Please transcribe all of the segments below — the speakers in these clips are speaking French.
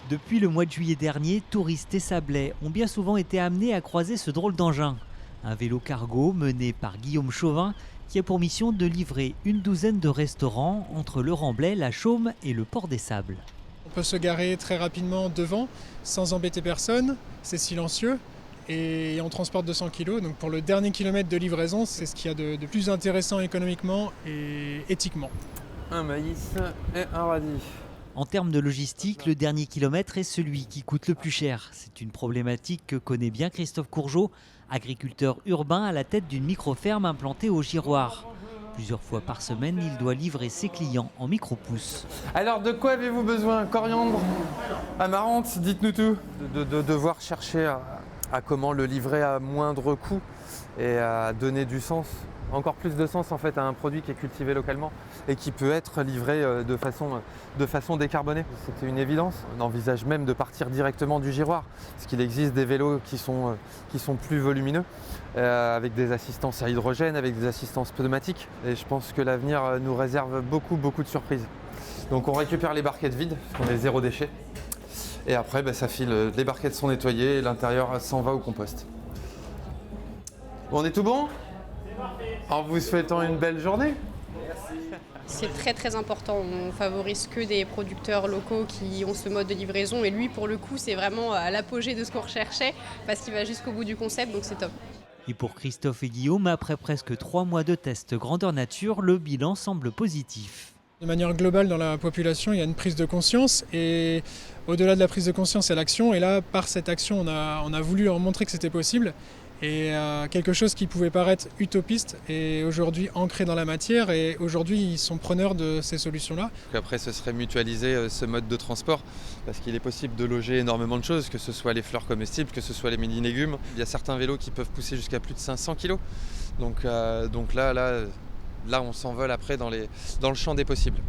Depuis le mois de juillet dernier, touristes et sablais ont bien souvent été amenés à croiser ce drôle d'engin. Un vélo cargo mené par Guillaume Chauvin qui a pour mission de livrer une douzaine de restaurants entre le Remblai, la Chaume et le Port des Sables. On peut se garer très rapidement devant sans embêter personne, c'est silencieux et on transporte 200 kg. Donc pour le dernier kilomètre de livraison, c'est ce qu'il y a de plus intéressant économiquement et éthiquement. Un maïs et un radis. En termes de logistique, le dernier kilomètre est celui qui coûte le plus cher. C'est une problématique que connaît bien Christophe Courgeot, agriculteur urbain à la tête d'une micro-ferme implantée au Giroir. Plusieurs fois par semaine, il doit livrer ses clients en micro-pousses. Alors de quoi avez-vous besoin? Coriandre, amarante, dites-nous tout. De devoir chercher à comment le livrer à moindre coût et à donner du sens, encore plus de sens en fait à un produit qui est cultivé localement et qui peut être livré de façon décarbonée. C'était une évidence. On envisage même de partir directement du Giroir, parce qu'il existe des vélos qui sont plus volumineux, avec des assistances à hydrogène, avec des assistances pneumatiques. Et je pense que l'avenir nous réserve beaucoup de surprises. Donc on récupère les barquettes vides, parce qu'on est zéro déchet. Et après, ça file, les barquettes sont nettoyées et l'intérieur s'en va au compost. Bon, on est tout bon? En vous souhaitant une belle journée. C'est très important, on favorise que des producteurs locaux qui ont ce mode de livraison et lui pour le coup c'est vraiment à l'apogée de ce qu'on recherchait parce qu'il va jusqu'au bout du concept donc c'est top. Et pour Christophe et Guillaume, après presque 3 mois de tests grandeur nature, le bilan semble positif. De manière globale dans la population, il y a une prise de conscience et au-delà de la prise de conscience, il y a l'action. Et là, par cette action, on a voulu leur montrer que c'était possible. Et quelque chose qui pouvait paraître utopiste est aujourd'hui ancré dans la matière et aujourd'hui ils sont preneurs de ces solutions-là. Après ce serait mutualiser ce mode de transport parce qu'il est possible de loger énormément de choses, que ce soit les fleurs comestibles, que ce soit les mini-légumes. Il y a certains vélos qui peuvent pousser jusqu'à plus de 500 kg. Donc là on s'envole après dans le champ des possibles.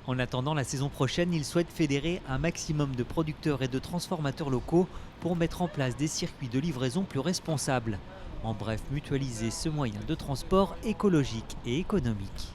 En attendant la saison prochaine, il souhaite fédérer un maximum de producteurs et de transformateurs locaux pour mettre en place des circuits de livraison plus responsables. En bref, mutualiser ce moyen de transport écologique et économique.